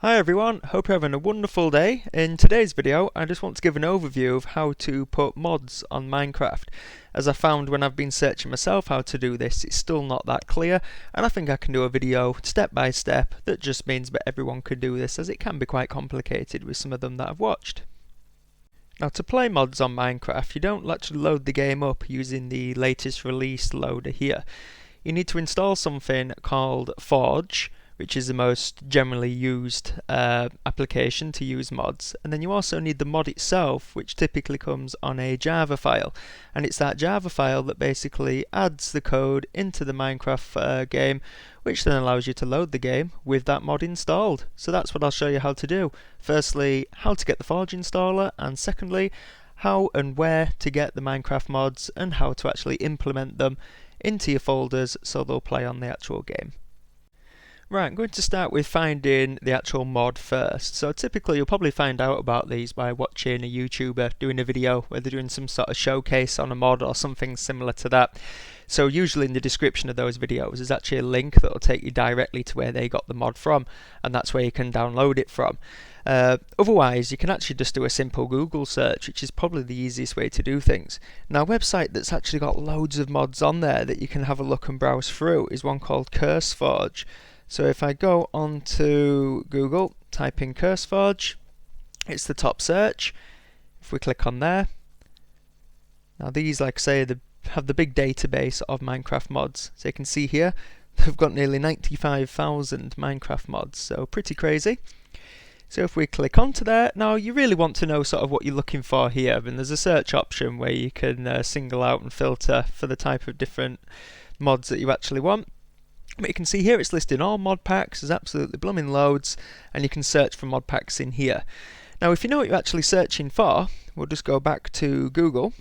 Hi everyone, hope you're having a wonderful day. In today's video I just want to give an overview of how to put mods on Minecraft. As I found when I've been searching myself how to do this, it's still not that clear, and I think I can do a video step by step that just means that everyone can do this, as it can be quite complicated with some of them that I've watched. Now, to play mods on Minecraft, you don't actually load the game up using the latest release loader here. You need to install something called Forge, which is the most generally used application to use mods, and then you also need the mod itself, which typically comes on a Java file, and it's that Java file that basically adds the code into the Minecraft game, which then allows you to load the game with that mod installed. So that's what I'll show you how to do. Firstly, how to get the Forge installer, and secondly, how and where to get the Minecraft mods and how to actually implement them into your folders so they'll play on the actual game. Right, I'm going to start with finding the actual mod first. So typically you'll probably find out about these by watching a YouTuber doing a video where they're doing some sort of showcase on a mod or something similar to that. So usually in the description of those videos there's actually a link that will take you directly to where they got the mod from, and that's where you can download it from. Otherwise, you can actually just do a simple Google search, which is probably the easiest way to do things. Now, a website that's actually got loads of mods on there that you can have a look and browse through is one called CurseForge. So if I go onto Google, type in CurseForge, it's the top search. If we click on there, now these, like I say, have the big database of Minecraft mods. So you can see here, they've got nearly 95,000 Minecraft mods, so pretty crazy. So if we click onto there, now you really want to know sort of what you're looking for here, and there's a search option where you can single out and filter for the type of different mods that you actually want. But you can see here it's listing all mod packs, there's absolutely blooming loads, and you can search for mod packs in here. Now if you know what you're actually searching for, we'll just go back to Google.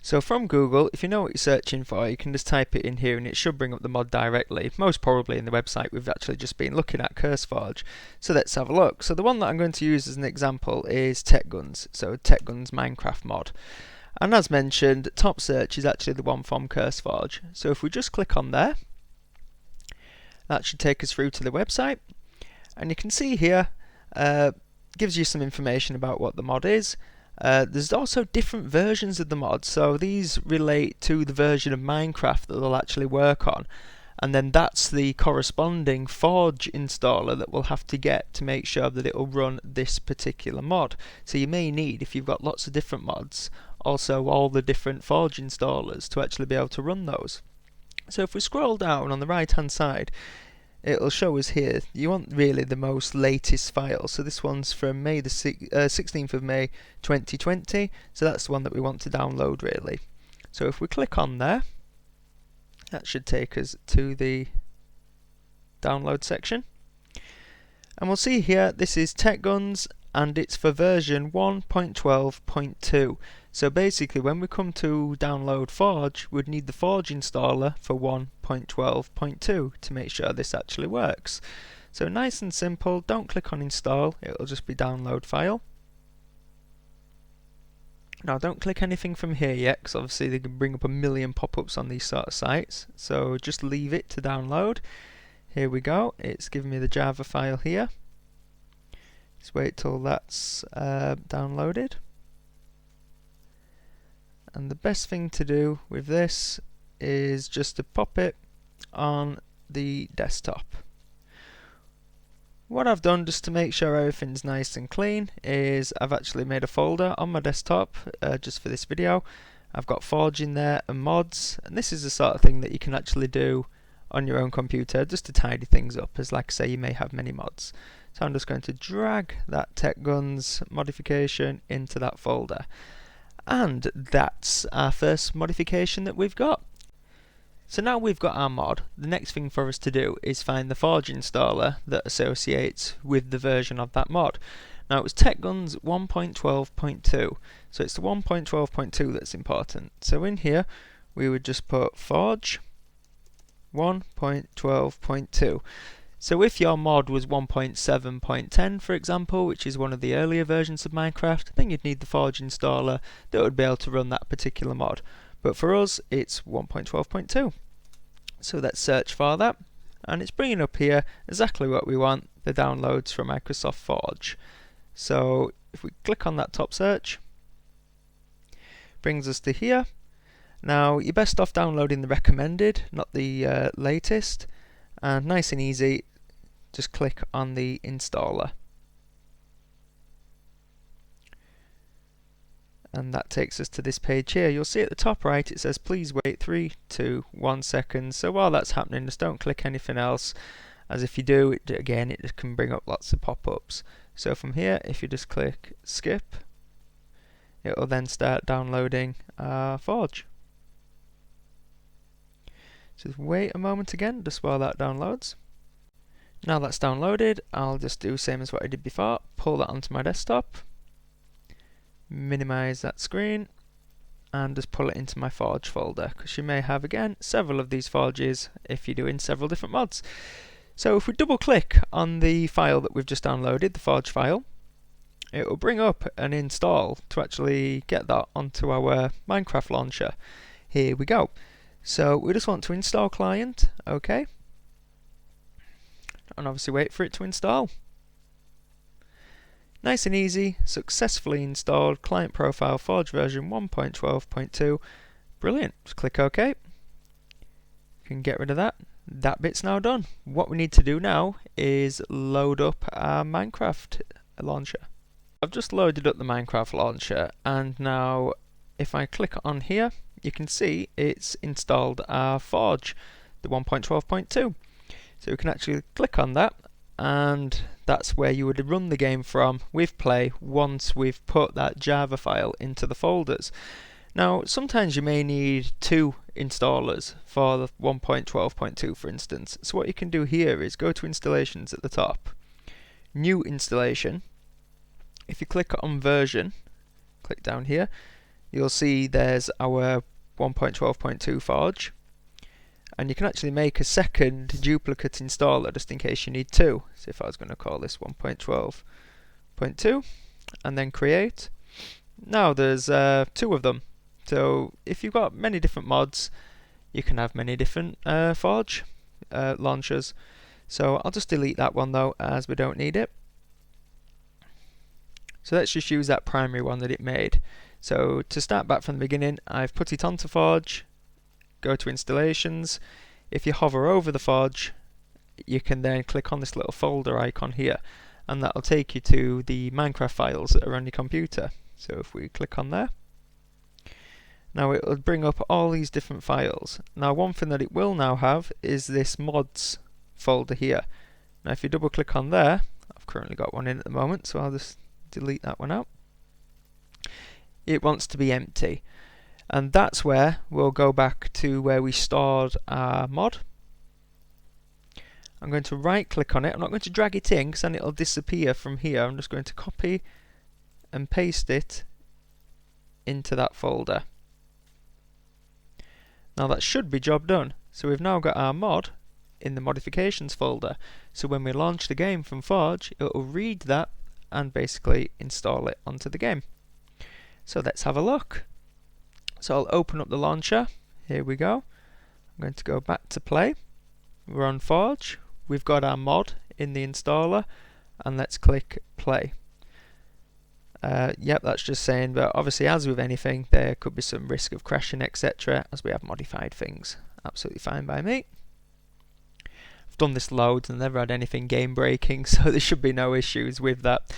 So from Google, if you know what you're searching for, you can just type it in here and it should bring up the mod directly, most probably in the website we've actually just been looking at, CurseForge. So let's have a look. So the one that I'm going to use as an example is TechGuns, so TechGuns Minecraft mod. And as mentioned, top search is actually the one from CurseForge. So if we just click on there, that should take us through to the website, and you can see here gives you some information about what the mod is. There's also different versions of the mod, so these relate to the version of Minecraft that they'll actually work on, and then that's the corresponding Forge installer that we'll have to get to make sure that it will run this particular mod. So you may need, if you've got lots of different mods, also all the different Forge installers to actually be able to run those. So if we scroll down on the right hand side, it'll show us here, you want really the most latest file. So this one's from May the 16th of May 2020, so that's the one that we want to download really. So if we click on there, that should take us to the download section. And we'll see here, this is TechGuns, and it's for version 1.12.2. So basically when we come to download Forge, we'd need the Forge installer for 1.12.2 to make sure this actually works. So nice and simple, don't click on install, it'll just be download file. Now don't click anything from here yet, because obviously they can bring up a million pop-ups on these sort of sites, so just leave it to download. Here we go, it's giving me the Java file here. Just wait till that's downloaded. And the best thing to do with this is just to pop it on the desktop. What I've done just to make sure everything's nice and clean is I've actually made a folder on my desktop just for this video. I've got Forge in there and mods, and this is the sort of thing that you can actually do on your own computer just to tidy things up, as like I say, you may have many mods. So I'm just going to drag that TechGuns modification into that folder. And that's our first modification that we've got. So now we've got our mod, the next thing for us to do is find the Forge installer that associates with the version of that mod. Now it was TechGuns 1.12.2, so it's the 1.12.2 that's important. So in here we would just put Forge 1.12.2. So if your mod was 1.7.10 for example, which is one of the earlier versions of Minecraft, then you'd need the Forge installer that would be able to run that particular mod. But for us it's 1.12.2. So let's search for that. and it's bringing up here exactly what we want, the downloads from Microsoft Forge. So if we click on that top search, brings us to here. Now you're best off downloading the recommended, not the latest, and nice and easy, just click on the installer. And that takes us to this page here. You'll see at the top right it says please wait 3 to 1 second. So while that's happening, just don't click anything else, as if you do, it just can bring up lots of pop-ups. So from here, if you just click skip, it will then start downloading Forge. So just wait a moment again, just while that downloads. Now that's downloaded, I'll just do the same as what I did before, pull that onto my desktop, minimize that screen, and just pull it into my Forge folder, because you may have, again, several of these Forges if you're doing several different mods. So if we double click on the file that we've just downloaded, the Forge file, it will bring up an install to actually get that onto our Minecraft launcher. Here we go. So we just want to install client, okay, and obviously wait for it to install. Nice and easy, successfully installed client profile Forge version 1.12.2. Brilliant. Just click OK. You can get rid of that. That bit's now done. What we need to do now is load up our Minecraft launcher. I've just loaded up the Minecraft launcher, and now if I click on here, you can see it's installed our Forge, the 1.12.2. So we can actually click on that, and that's where you would run the game from with Play once we've put that Java file into the folders. Now sometimes you may need 2 installers for the 1.12.2 for instance. So what you can do here is go to installations at the top, new installation. If you click on version, click down here, you'll see there's our 1.12.2 Forge. And you can actually make a second duplicate installer just in case you need 2. So if I was going to call this 1.12.2 and then create, now there's 2 of them. So if you've got many different mods, you can have many different Forge launchers. So I'll just delete that one though, as we don't need it. So let's just use that primary one that it made. So to start back from the beginning, I've put it onto Forge. Go to installations. If you hover over the Forge, you can then click on this little folder icon here, and that'll take you to the Minecraft files that are on your computer. So if we click on there, now it will bring up all these different files. Now one thing that it will now have is this mods folder here. Now if you double click on there, I've currently got one in at the moment, so I'll just delete that one out. It wants to be empty. And that's where we'll go back to where we stored our mod. I'm going to right click on it. I'm not going to drag it in because then it'll disappear from here. I'm just going to copy and paste it into that folder. Now that should be job done. So we've now got our mod in the modifications folder. So when we launch the game from Forge, it will read that and basically install it onto the game. So let's have a look. So I'll open up the launcher. Here we go. I'm going to go back to Play. We're on Forge. We've got our mod in the installer, and let's click Play. Yep, that's just saying that obviously, as with anything, there could be some risk of crashing, etc., as we have modified things. Absolutely fine by me. I've done this loads and never had anything game breaking, so there should be no issues with that.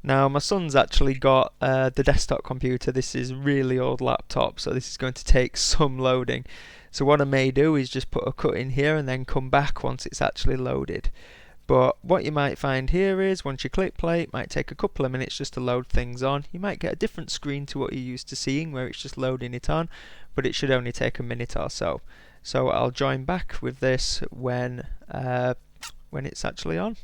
Now my son's actually got the desktop computer. This is really old laptop, so this is going to take some loading. So what I may do is just put a cut in here and then come back once it's actually loaded. But what you might find here is once you click play, it might take a couple of minutes just to load things on. You might get a different screen to what you're used to seeing where it's just loading it on, but it should only take a minute or so. So I'll join back with this when it's actually on.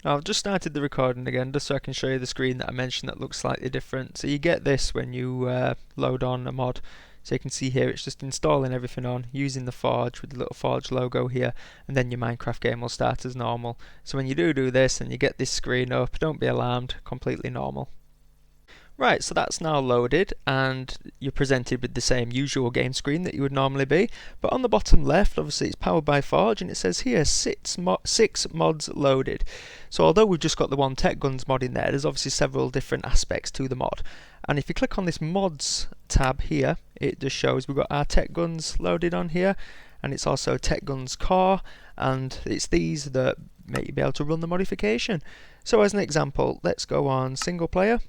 Now I've just started the recording again just so I can show you the screen that I mentioned that looks slightly different. So you get this when you load on a mod. So you can see here it's just installing everything on using the Forge with the little Forge logo here, and then your Minecraft game will start as normal. So when you do this and you get this screen up, don't be alarmed, completely normal. Right, so that's now loaded and you're presented with the same usual game screen that you would normally be, but on the bottom left obviously it's powered by Forge and it says here six mods loaded. So although we've just got the one Tech Guns mod in there's obviously several different aspects to the mod. And if you click on this mods tab here, it just shows we've got our Tech Guns loaded on here, and it's also Tech Guns Core, and it's these that make you be able to run the modification. So as an example, let's go on single player.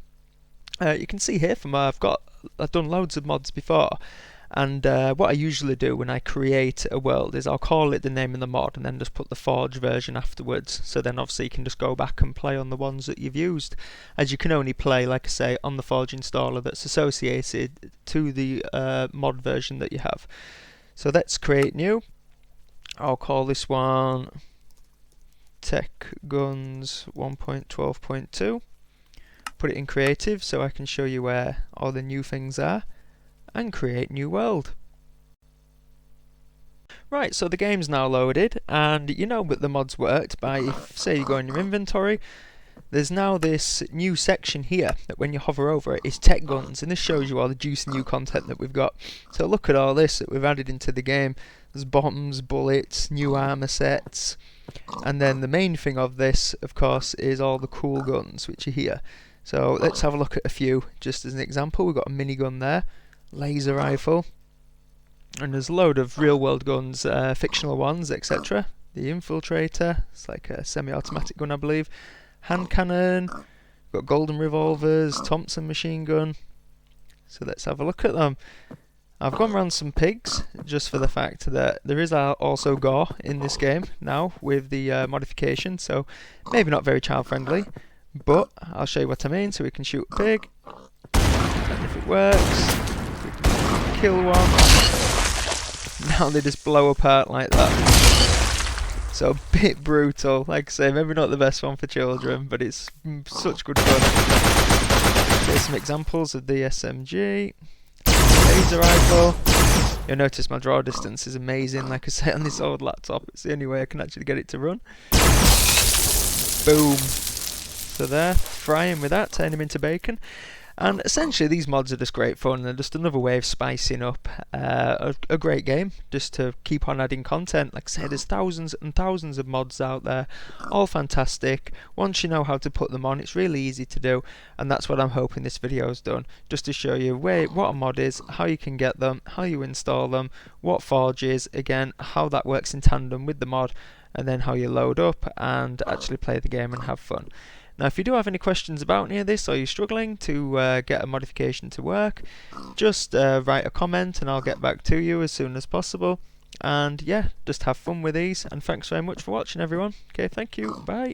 You can see here from I've done loads of mods before, and what I usually do when I create a world is I'll call it the name of the mod and then just put the Forge version afterwards, so then obviously you can just go back and play on the ones that you've used, as you can only play, like I say, on the Forge installer that's associated to the mod version that you have. So let's create new. I'll call this one Tech Guns 1.12.2. Put it in creative so I can show you where all the new things are, and create new world. Right, so the game's now loaded, and you know that the mods worked by, if say you go in your inventory, there's now this new section here that when you hover over it is Tech Guns, and this shows you all the juicy new content that we've got. So look at all this that we've added into the game. There's bombs, bullets, new armor sets, and then the main thing of this of course is all the cool guns which are here. So let's have a look at a few, just as an example. We've got a minigun there, laser rifle, and there's a load of real world guns, fictional ones, etc. The infiltrator, it's like a semi-automatic gun I believe. Hand cannon, got golden revolvers, Thompson machine gun. So let's have a look at them. I've gone around some pigs, just for the fact that there is also gore in this game now with the modification, so maybe not very child friendly. But I'll show you what I mean. So we can shoot a pig, and if it works, we can kill one. Now they just blow apart like that. So a bit brutal, like I say, maybe not the best one for children, but it's such good fun. Here's some examples of the SMG, laser rifle. You'll notice my draw distance is amazing, like I say, on this old laptop. It's the only way I can actually get it to run. Boom. So there, fry him with that, turn him into bacon. And essentially these mods are just great fun, they're just another way of spicing up a great game, just to keep on adding content. Like I say, there's thousands and thousands of mods out there, all fantastic. Once you know how to put them on, it's really easy to do, and that's what I'm hoping this video has done, just to show you what a mod is, how you can get them, how you install them, what Forge is, again, how that works in tandem with the mod, and then how you load up and actually play the game and have fun. Now if you do have any questions about any of this, or you're struggling to get a modification to work, just write a comment and I'll get back to you as soon as possible. And yeah, just have fun with these, and thanks very much for watching everyone. Okay, thank you, bye.